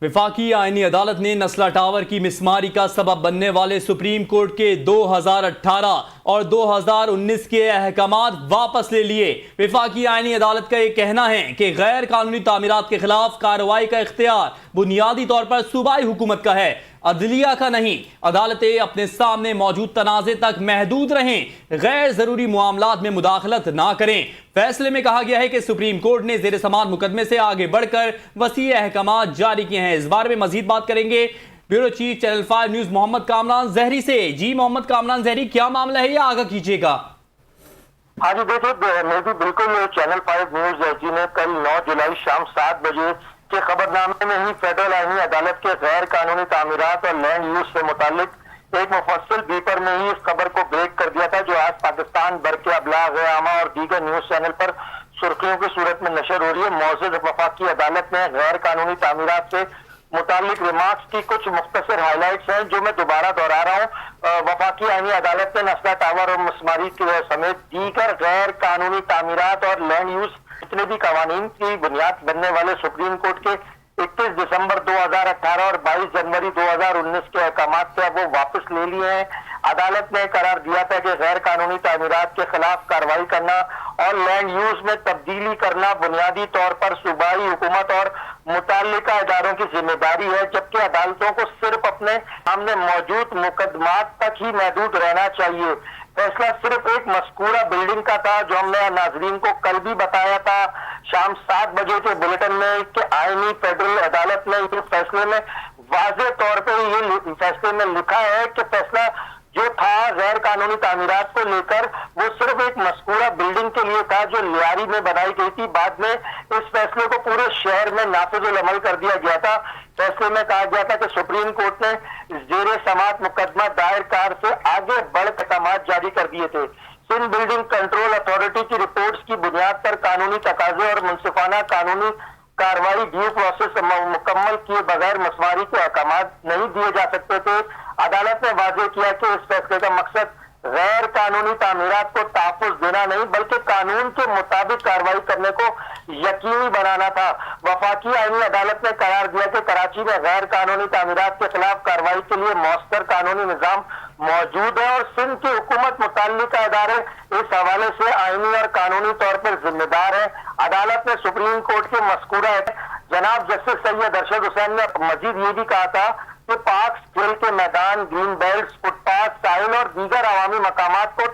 وفاقی آئینی عدالت نے نسلا ٹاور کی مسماری کا سبب بننے والے سپریم کورٹ کے 2018 اور 2019 کے احکامات واپس لے لیے۔ وفاقی آئینی عدالت کا یہ کہنا ہے کہ غیر قانونی تعمیرات کے خلاف کارروائی کا اختیار بنیادی طور پر صوبائی حکومت کا ہے، عدلیہ کا نہیں۔ عدالتیں اپنے سامنے موجود تنازع تک محدود رہیں، غیر ضروری معاملات میں مداخلت نہ کریں۔ فیصلے میں کہا گیا ہے کہ سپریم کورٹ نے زیر سماعت مقدمے سے آگے بڑھ کر وسیع احکامات جاری کیے ہیں۔ اس بارے میں مزید بات کریں گے بیورو چیف چینل 5 نیوز محمد کامران زہری سے۔ جی محمد کامران زہری، کیا معاملہ ہے یہ آگاہ کیجیے گا۔ ہاں جی دیکھیے، میں بھی بالکل چینل 5 نیوز جی نے کل 9 جولائی شام 7 بجے کے خبرنامے میں ہی فیڈرل آئینی عدالت کے غیر قانونی تعمیرات اور لینڈ یوز سے متعلق ایک مفصل بیپر میں ہی اس خبر کو بریک کر دیا تھا، جو آج پاکستان بھر کے ابلاغ عامہ اور دیگر نیوز چینل پر سرخیوں کی صورت میں نشر ہو رہی ہے۔ معزز وفاقی عدالت نے غیر قانونی تعمیرات سے متعلق ریمارکس کی کچھ مختصر ہائی لائٹس ہیں جو میں دوبارہ دہرا رہا ہوں۔ وفاقی آئینی عدالت نے نسلا ٹاور اور مسماری سمیت دیگر غیر قانونی تعمیرات اور لینڈ یوز جتنے بھی قوانین کی بنیاد بننے والے سپریم کورٹ کے 21 دسمبر 2018 اور 22 جنوری 2019 کے احکامات سے اب وہ واپس لے لیے ہیں۔ عدالت نے قرار دیا تھا کہ غیر قانونی تعمیرات کے خلاف کارروائی کرنا اور لینڈ یوز میں تبدیلی کرنا بنیادی طور پر صوبائی حکومت اور متعلقہ اداروں کی ذمہ داری ہے، جبکہ عدالتوں کو صرف اپنے سامنے موجود مقدمات تک ہی محدود رہنا چاہیے۔ فیصلہ صرف ایک مذکورہ بلڈنگ کا تھا، جو ہم نے ناظرین کو کل بھی بتایا تھا شام 7 بجے کے بلیٹن میں کہ آئینی فیڈرل عدالت نے یہ فیصلے میں واضح طور پہ یہ فیصلے میں لکھا ہے کہ فیصلہ جو تھا غیر قانونی تعمیرات کو لے کر وہ صرف ایک مذکورہ بلڈنگ کے لیے تھا جو لیاری میں بنائی گئی تھی۔ بعد میں اس فیصلے کو پورے شہر میں نافذ العمل کر دیا گیا تھا۔ فیصلے میں کہا گیا تھا کہ سپریم کورٹ نے زیر سماعت مقدمہ دائر کار سے آگے بڑھ احکامات جاری کر دیے تھے۔ سندھ بلڈنگ کنٹرول اتھارٹی کی رپورٹس کی بنیاد پر قانونی تقاضے اور منصفانہ قانونی کارروائی ڈیو پروسیس مکمل کیے بغیر مسماری کے احکامات نہیں دیے جا سکتے تھے۔ عدالت نے واضح کیا کہ اس فیصلے کا مقصد غیر قانونی تعمیرات کو تحفظ دینا نہیں بلکہ قانون کے مطابق کارروائی کرنے کو یقینی بنانا تھا۔ وفاقی آئینی عدالت نے قرار دیا کہ کراچی میں غیر قانونی تعمیرات کے خلاف کارروائی کے لیے مؤثر قانونی نظام موجود ہے اور سندھ کی حکومت متعلقہ ادارے اس حوالے سے آئینی اور قانونی طور پر ذمہ دار ہیں۔ عدالت نے سپریم کورٹ کے مذکورہ جناب جسٹس سید ارشد حسین نے مزید یہ بھی کہا تھا کہ پارکس، کھیل کے میدان، گرین بیلٹس، فٹ پاتھ، ساحل اور دیگر عوامی مقامات کو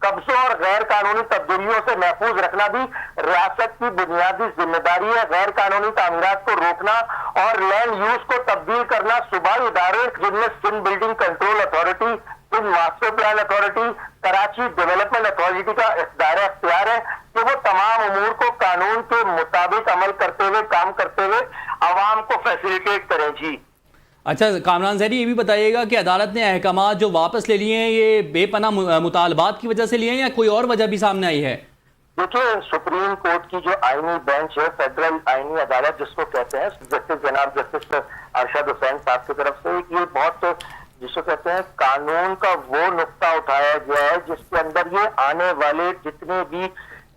قبضوں اور غیر قانونی تبدیلیوں سے محفوظ رکھنا بھی ریاست کی بنیادی ذمہ داری ہے۔ غیر قانونی تعمیرات کو روکنا اور لینڈ یوز کو تبدیل کرنا صوبائی ادارے جن میں Sindh building control authority, Sindh master plan authority, Karachi development authority کا دائرہ اختیار ہے کہ وہ تمام امور کو قانون کے مطابق عمل کرتے ہوئے کام کرتے ہوئے عوام کو فیسیلیٹیٹ کریں۔ جی اچھا کامران زہری، یہ بھی بتائیے گا کہ عدالت نے احکامات جو واپس لے لیے ہیں یہ بے پناہ مطالبات کی وجہ سے لیے ہیں یا کوئی اور وجہ بھی سامنے آئی ہے؟ دیکھیے، سپریم کورٹ کی جو آئینی بینچ ہے، فیڈرل آئینی عدالت جس کو کہتے ہیں، جسٹس جناب جسٹس ارشد حسین صاحب کی طرف سے یہ بہت جس کو کہتے ہیں قانون کا وہ نقطہ اٹھایا گیا ہے جس کے اندر یہ آنے والے جتنے بھی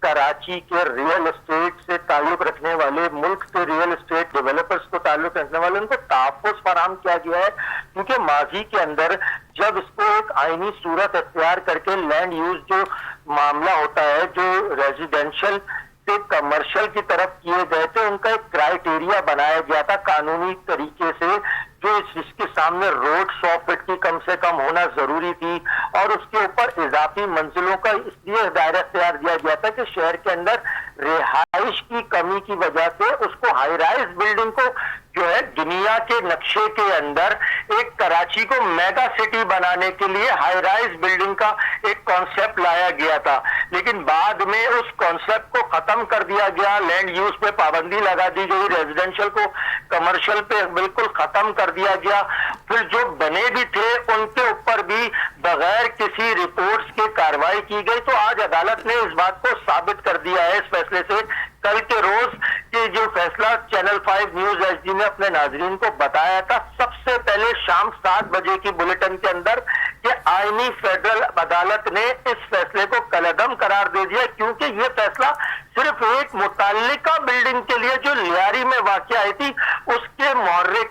کراچی کے ریئل اسٹیٹ سے تعلق رکھنے والے، ملک کے ریئل اسٹیٹ ڈیولپرز کو تعلق رکھنے والے، ان کو تحفظ فراہم کیا گیا ہے، کیونکہ ماضی کے اندر جب اس کو ایک آئینی صورت اختیار کر کے لینڈ یوز جو معاملہ ہوتا ہے جو ریزیڈینشل سے کمرشل کی طرف کیے گئے تھے، ان کا ایک کرائیٹیریا بنایا گیا تھا قانونی طریقے سے، جو اس کے سامنے روڈ 100 فٹ کی کم سے کم ہونا ضروری تھی اور اس کے اوپر اضافی منزلوں کا اس لیے دائرہ اختیار دیا گیا تھا کہ شہر کے اندر رہائش کی کمی کی وجہ سے اس کو ہائی رائز بلڈنگ کو جو ہے دنیا کے نقشے کے اندر ایک کراچی کو میگا سٹی بنانے کے لیے ہائی رائز بلڈنگ کا ایک کانسیپٹ لایا گیا تھا، لیکن بعد میں اس کانسیپٹ کو ختم کر دیا گیا، لینڈ یوز پہ پابندی لگا دی گئی، ریزیڈینشل کو کمرشل پہ بالکل ختم کر دیا گیا۔ پھر جو بنے بھی تھے ان کے اوپر بھی بغیر کسی رپورٹس کے کارروائی کی گئی۔ تو آج عدالت نے اس بات کو ثابت کر دیا ہے اس فیصلے سے کل کے روز کہ جو فیصلہ چینل 5 نیوز ایچ ڈی نے اپنے ناظرین کو بتایا تھا سب سے پہلے شام 7 بجے کی بلیٹن کے اندر کہ آئینی فیڈرل عدالت نے اس فیصلے کو کالعدم قرار دے دیا، کیونکہ یہ فیصلہ صرف ایک متعلقہ بلڈنگ کے لیے جو لیاری میں واقع آئی تھی اس کے محرک